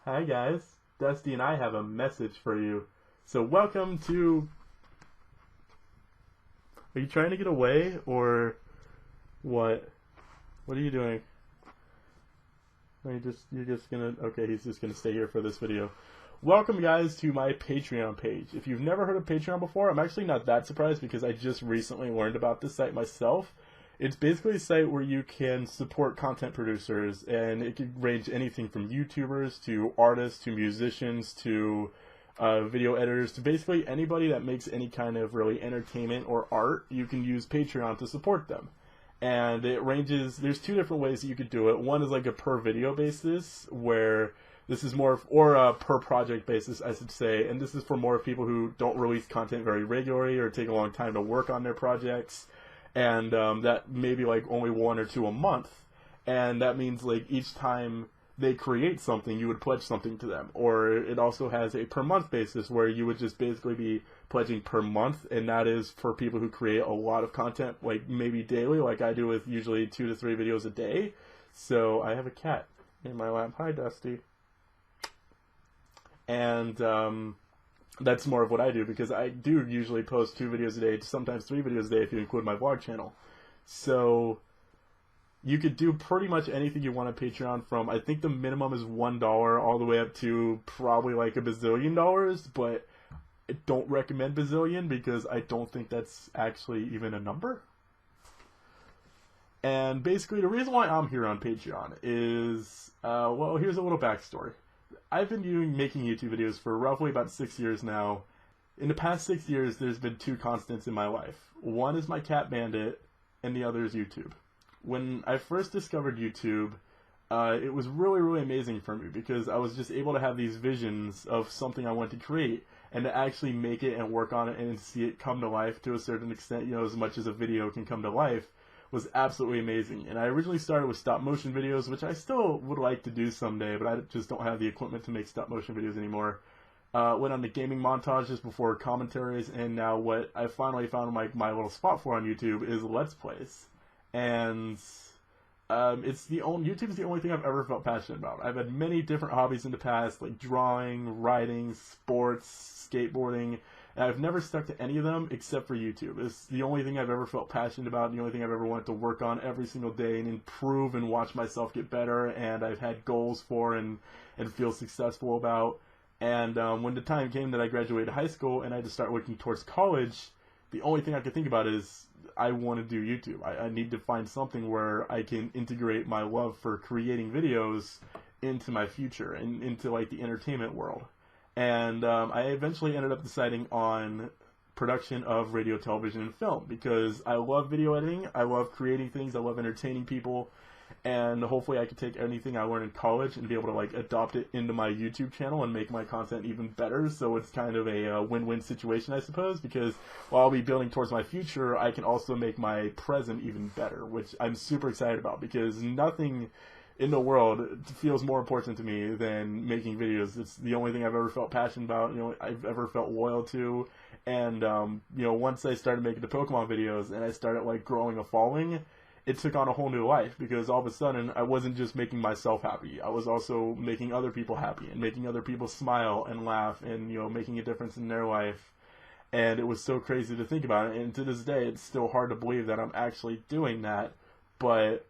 Hi guys, Dusty and I have a message for you. So welcome to... Are you trying to get away or what? What are you doing? You're just gonna... Okay, he's just gonna stay here for this video. Welcome guys to my Patreon page. If you've never heard of Patreon before, I'm actually not that surprised because I just recently learned about this site myself. It's basically a site where you can support content producers, and it can range anything from YouTubers to artists to musicians to video editors to basically anybody that makes any kind of really entertainment or art. You can use Patreon to support them. And it ranges, there's two different ways that you could do it. One is like a per video basis, where this is more, or a per project basis, I should say, and this is for more people who don't release content very regularly or take a long time to work on their projects, and that maybe like only one or two a month, and that means like each time they create something, you would pledge something to them. Or it also has a per month basis where you would just basically be pledging per month, and that is for people who create a lot of content, like maybe daily, like I do with usually 2 to 3 videos a day. So I have a cat in my lap. Hi, Dusty. And that's more of what I do, because I do usually post 2 videos a day, sometimes 3 videos a day if you include my vlog channel. So you could do pretty much anything you want on Patreon, from, I think the minimum is $1 all the way up to probably like $1 bazillion, but I don't recommend bazillion because I don't think that's actually even a number. And basically the reason why I'm here on Patreon is, well, here's a little backstory. I've been making YouTube videos for roughly about 6 years now. In the past 6 years, there's been 2 constants in my life. One is my cat Bandit, and the other is YouTube. When I first discovered YouTube, it was really, really amazing for me because I was just able to have these visions of something I wanted to create, and to actually make it and work on it and see it come to life to a certain extent, you know, as much as a video can come to life, was absolutely amazing. And I originally started with stop motion videos, which I still would like to do someday, but I just don't have the equipment to make stop motion videos anymore. Went on to gaming montages before commentaries, and now what I finally found my little spot for on YouTube is Let's Plays. And YouTube is the only thing I've ever felt passionate about. I've had many different hobbies in the past, like drawing, writing, sports, skateboarding, and I've never stuck to any of them except for YouTube. It's the only thing I've ever felt passionate about, and the only thing I've ever wanted to work on every single day and improve and watch myself get better, and I've had goals for and feel successful about. And when the time came that I graduated high school and I had to start working towards college, the only thing I could think about is I want to do YouTube. I need to find something where I can integrate my love for creating videos into my future and into like the entertainment world. And I eventually ended up deciding on production of radio, television, and film because I love video editing, I love creating things, I love entertaining people, and hopefully I could take anything I learned in college and be able to like adopt it into my YouTube channel and make my content even better. So it's kind of a win-win situation, I suppose, because while I'll be building towards my future, I can also make my present even better, which I'm super excited about because nothing in the world feels more important to me than making videos. It's the only thing I've ever felt passionate about, you know, I've ever felt loyal to. And you know, once I started making the Pokemon videos and I started like growing a following, it took on a whole new life because all of a sudden I wasn't just making myself happy. I was also making other people happy and making other people smile and laugh and, you know, making a difference in their life. And it was so crazy to think about it. And to this day, it's still hard to believe that I'm actually doing that. But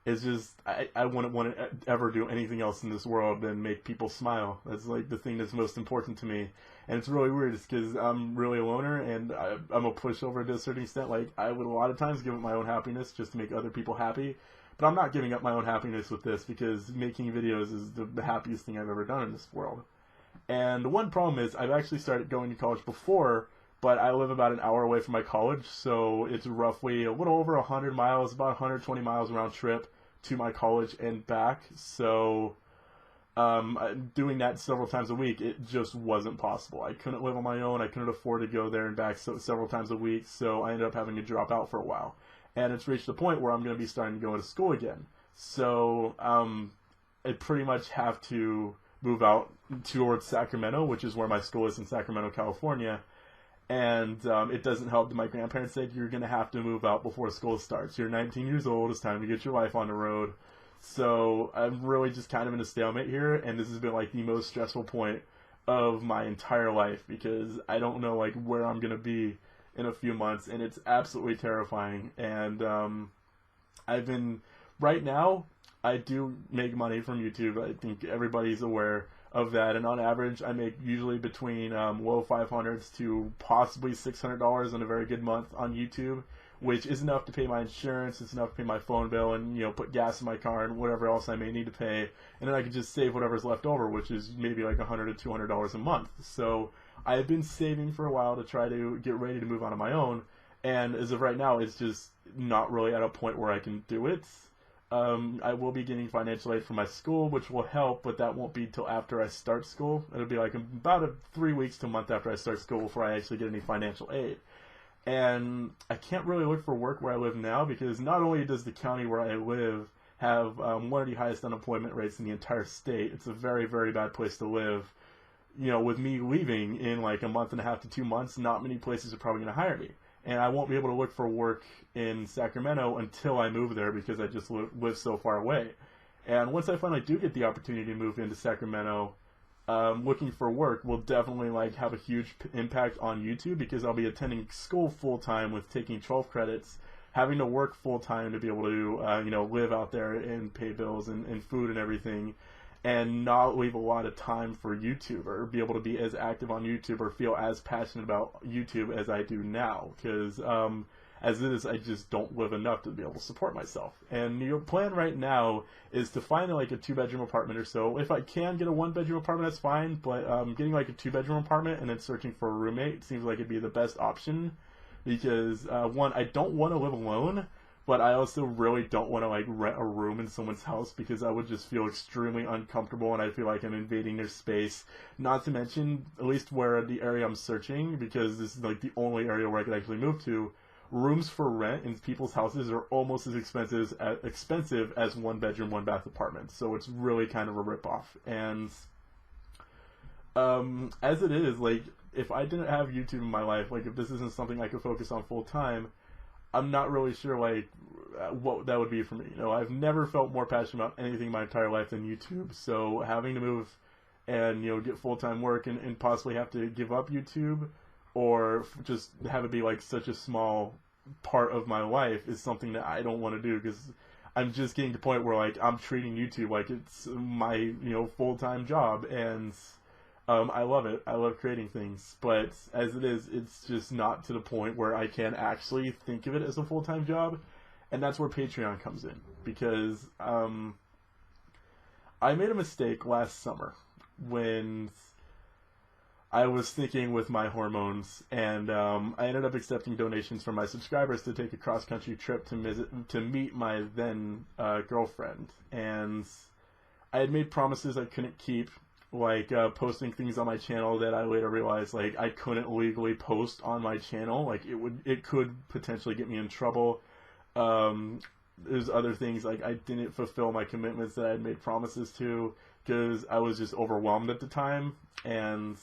it's just, I wouldn't want to ever do anything else in this world than make people smile. That's like the thing that's most important to me. And it's really weird because I'm really a loner and I'm a pushover to a certain extent. Like, I would a lot of times give up my own happiness just to make other people happy. But I'm not giving up my own happiness with this because making videos is the happiest thing I've ever done in this world. And the one problem is I've actually started going to college before, but I live about an hour away from my college, so it's roughly a little over 100 miles, about 120 miles round trip to my college and back. So doing that several times a week, it just wasn't possible. I couldn't live on my own. I couldn't afford to go there and back several times a week, so I ended up having to drop out for a while. And it's reached the point where I'm going to be starting to go to school again. So I pretty much have to move out towards Sacramento, which is where my school is in Sacramento, California. And it doesn't help that my grandparents said you're going to have to move out before school starts. You're 19 years old. It's time to get your life on the road. So I'm really just kind of in a stalemate here, and this has been like the most stressful point of my entire life because I don't know like where I'm gonna be in a few months, and it's absolutely terrifying. And I've been right now. I do make money from YouTube. I think everybody's aware of that, and on average, I make usually between low 500s to possibly $600 in a very good month on YouTube, which is enough to pay my insurance. It's enough to pay my phone bill, and put gas in my car and whatever else I may need to pay, and then I can just save whatever's left over, which is maybe like $100 to $200 a month. So I've been saving for a while to try to get ready to move on my own, and as of right now, it's just not really at a point where I can do it. I will be getting financial aid from my school, which will help, but that won't be till after I start school. It'll be like about 3 weeks to a month after I start school before I actually get any financial aid. And I can't really look for work where I live now because not only does the county where I live have one of the highest unemployment rates in the entire state, it's a very, very bad place to live. With me leaving in like a month and a half to 2 months, not many places are probably going to hire me. And I won't be able to look for work in Sacramento until I move there because I just live so far away. And once I finally do get the opportunity to move into Sacramento, looking for work will definitely like have a huge impact on YouTube because I'll be attending school full time with taking 12 credits, having to work full time to be able to live out there and pay bills and food and everything, and not leave a lot of time for YouTube or be able to be as active on YouTube or feel as passionate about YouTube as I do now. Because as it is, I just don't live enough to be able to support myself. And your plan right now is to find like a 2-bedroom apartment or so. If I can get a 1-bedroom apartment, that's fine. But getting like a 2-bedroom apartment and then searching for a roommate seems like it'd be the best option. Because one, I don't want to live alone. But I also really don't want to like rent a room in someone's house because I would just feel extremely uncomfortable and I feel like I'm invading their space. Not to mention, at least where the area I'm searching, because this is like the only area where I could actually move to, rooms for rent in people's houses are almost as expensive as 1-bedroom, 1-bath apartments. So it's really kind of a ripoff. And as it is, like if I didn't have YouTube in my life, like if this isn't something I could focus on full time, I'm not really sure like what that would be for me. I've never felt more passionate about anything my entire life than YouTube. So having to move and get full-time work and possibly have to give up YouTube or just have it be like such a small part of my life is something that I don't want to do because I'm just getting to the point where like I'm treating YouTube like it's my full-time job, and I love it. I love creating things, but as it is, it's just not to the point where I can actually think of it as a full-time job, and that's where Patreon comes in, because I made a mistake last summer when I was thinking with my hormones, and I ended up accepting donations from my subscribers to take a cross-country trip to meet my then girlfriend, and I had made promises I couldn't keep, like posting things on my channel that I later realized like I couldn't legally post on my channel. Like it could potentially get me in trouble. There's other things like I didn't fulfill my commitments that I had made promises to because I was just overwhelmed at the time, and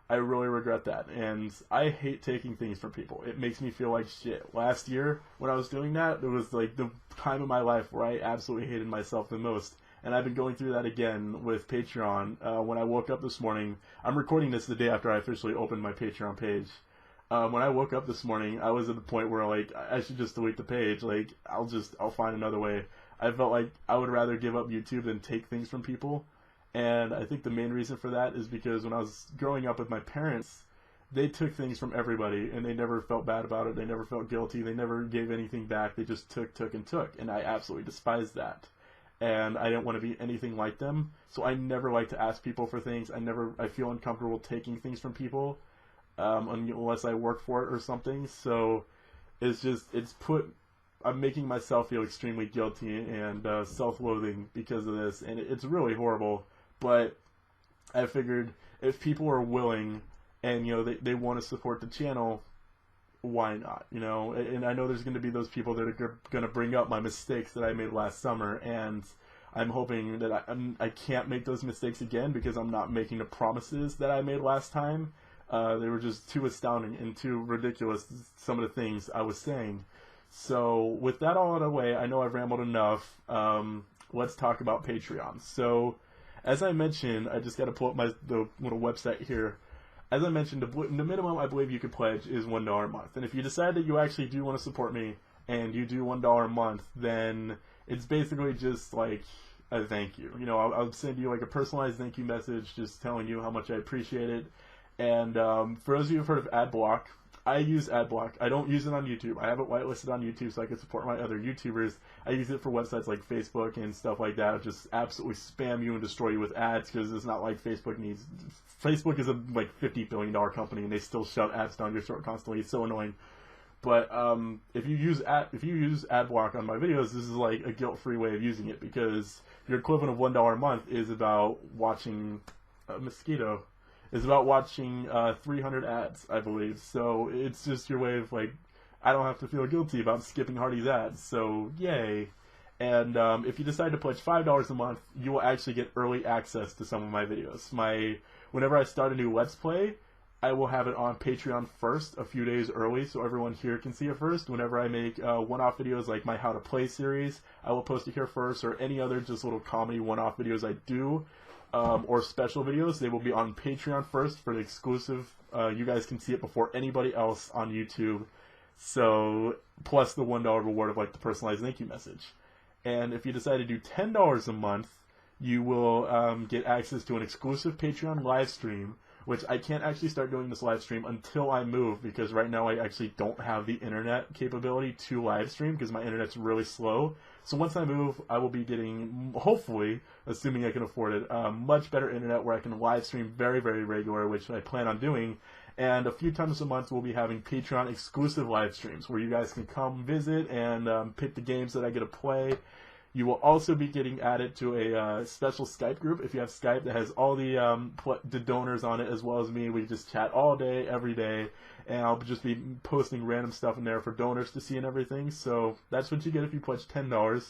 I really regret that. And I hate taking things from people. It makes me feel like shit. Last year when I was doing that, it was like the time of my life where I absolutely hated myself the most. And I've been going through that again with Patreon. When I woke up this morning, I'm recording this the day after I officially opened my Patreon page. When I woke up this morning, I was at the point where like I should just delete the page. Like I'll find another way. I felt like I would rather give up YouTube than take things from people. And I think the main reason for that is because when I was growing up with my parents, they took things from everybody and they never felt bad about it. They never felt guilty. They never gave anything back. They just took. And I absolutely despised that. And I didn't want to be anything like them, so I never like to ask people for things. I feel uncomfortable taking things from people, unless I work for it or something. So I'm making myself feel extremely guilty and self-loathing because of this, and it's really horrible. But I figured if people are willing and they want to support the channel, why not? And I know there's going to be those people that are going to bring up my mistakes that I made last summer, and I'm hoping that I can't make those mistakes again because I'm not making the promises that I made last time. They were just too astounding and too ridiculous, some of the things I was saying. So with that all out of the way, I know I've rambled enough. let's talk about Patreon. So, as I mentioned, I just got to pull up the little website here. As I mentioned, the minimum I believe you could pledge is $1 a month. And if you decide that you actually do want to support me and you do $1 a month, then it's basically just like a thank you. You know, I'll send you like a personalized thank you message just telling you how much I appreciate it. And for those of you who've heard of AdBlock, I use AdBlock. I don't use it on YouTube. I have it whitelisted on YouTube so I can support my other YouTubers. I use it for websites like Facebook and stuff like that. Just absolutely spam you and destroy you with ads because it's not like Facebook needs. Facebook is a like $50 billion company and they still shove ads down your throat constantly. It's so annoying. But if you use AdBlock on my videos, this is like a guilt-free way of using it because your equivalent of $1 a month is about watching a mosquito. Is about watching 300 ads, I believe. So it's just your way of like, I don't have to feel guilty about skipping Hardy's ads. So yay! And if you decide to pledge $5 a month, you will actually get early access to some of my videos. Whenever I start a new Let's Play, I will have it on Patreon first, a few days early, so everyone here can see it first. Whenever I make one-off videos like my How to Play series, I will post it here first, or any other just little comedy one-off videos I do. Or special videos, they will be on Patreon first for the exclusive. You guys can see it before anybody else on YouTube. So, plus the $1 reward of like the personalized thank you message. And if you decide to do $10 a month, you will get access to an exclusive Patreon live stream, which I can't actually start doing this live stream until I move, because right now I actually don't have the internet capability to live stream because my internet's really slow. So once I move, I will be getting, hopefully, assuming I can afford it, much better internet where I can live stream very, very regular, which I plan on doing. And a few times a month, we'll be having Patreon exclusive live streams where you guys can come visit and pick the games that I get to play. You will also be getting added to a special Skype group if you have Skype that has all the donors on it as well as me. We just chat all day, every day, and I'll just be posting random stuff in there for donors to see and everything. So that's what you get if you pledge $10.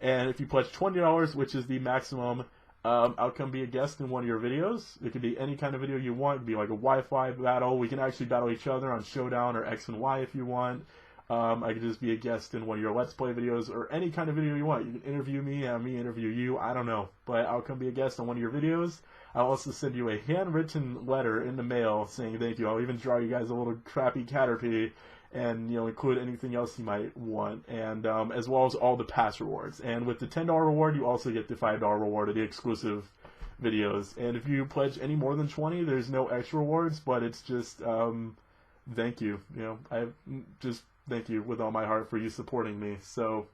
And if you pledge $20, which is the maximum, I'll come be a guest in one of your videos. It could be any kind of video you want. It could be like a Wi-Fi battle. We can actually battle each other on Showdown or X and Y if you want. I could just be a guest in one of your Let's Play videos or any kind of video you want. You can interview me, have me interview you, I don't know. But I'll come be a guest on one of your videos. I'll also send you a handwritten letter in the mail saying thank you. I'll even draw you guys a little crappy Caterpie and, you know, include anything else you might want. And as well as all the past rewards. And with the $10 reward, you also get the $5 reward of the exclusive videos. And if you pledge any more than 20, there's no extra rewards, but it's just thank you. You know, I just thank you with all my heart for you supporting me. So,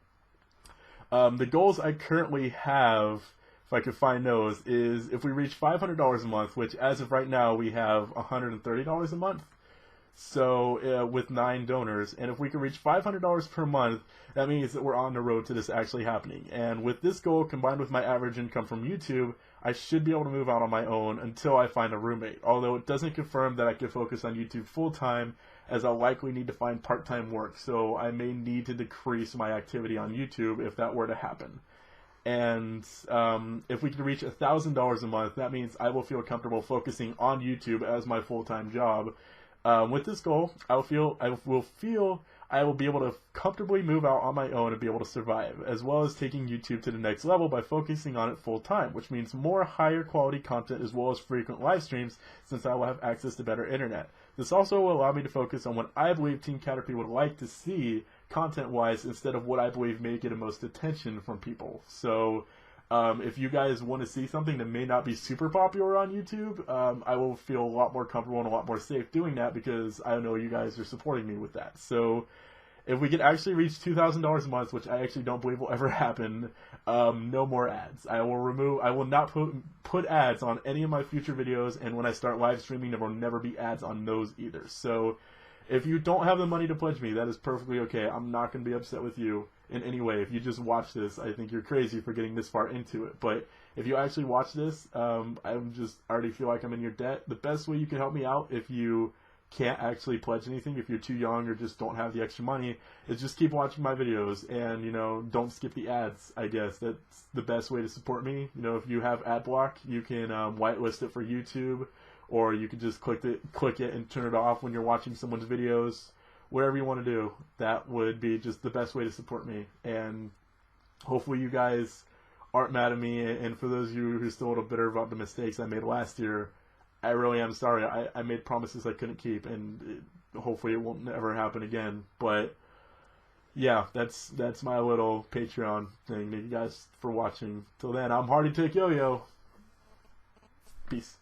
the goals I currently have, if I could find those, is if we reach $500 a month, which as of right now we have $130 a month. So, with 9 donors, and if we can reach $500 per month, that means that we're on the road to this actually happening. And with this goal, combined with my average income from YouTube, I should be able to move out on my own until I find a roommate. Although it doesn't confirm that I can focus on YouTube full-time, as I'll likely need to find part-time work, so I may need to decrease my activity on YouTube if that were to happen. And if we can reach $1,000 a month, that means I will feel comfortable focusing on YouTube as my full-time job. With this goal, I will be able to comfortably move out on my own and be able to survive, as well as taking YouTube to the next level by focusing on it full-time, which means more higher quality content as well as frequent live streams, since I will have access to better internet. This also will allow me to focus on what I believe Team Caterpie would like to see content-wise instead of what I believe may get the most attention from people. So, if you guys want to see something that may not be super popular on YouTube, I will feel a lot more comfortable and a lot more safe doing that because I know you guys are supporting me with that. So, if we can actually reach $2,000 a month, which I actually don't believe will ever happen, no more ads. I will not put ads on any of my future videos, and when I start live streaming, there will never be ads on those either. So, if you don't have the money to pledge me, that is perfectly okay. I'm not going to be upset with you in any way. If you just watch this, I think you're crazy for getting this far into it. But if you actually watch this, I already feel like I'm in your debt. The best way you can help me out if you can't actually pledge anything, if you're too young or just don't have the extra money, is just keep watching my videos and, you know, don't skip the ads, I guess. That's the best way to support me. You know, if you have AdBlock, you can whitelist it for YouTube, or you can just click it and turn it off when you're watching someone's videos. Whatever you want to do, that would be just the best way to support me. And hopefully you guys aren't mad at me, and for those of you who are still a little bitter about the mistakes I made last year, I really am sorry. I made promises I couldn't keep, and hopefully it won't ever happen again. But yeah, that's my little Patreon thing. Thank you guys for watching. Till then, I'm Hardy Tick Yo-Yo. Peace.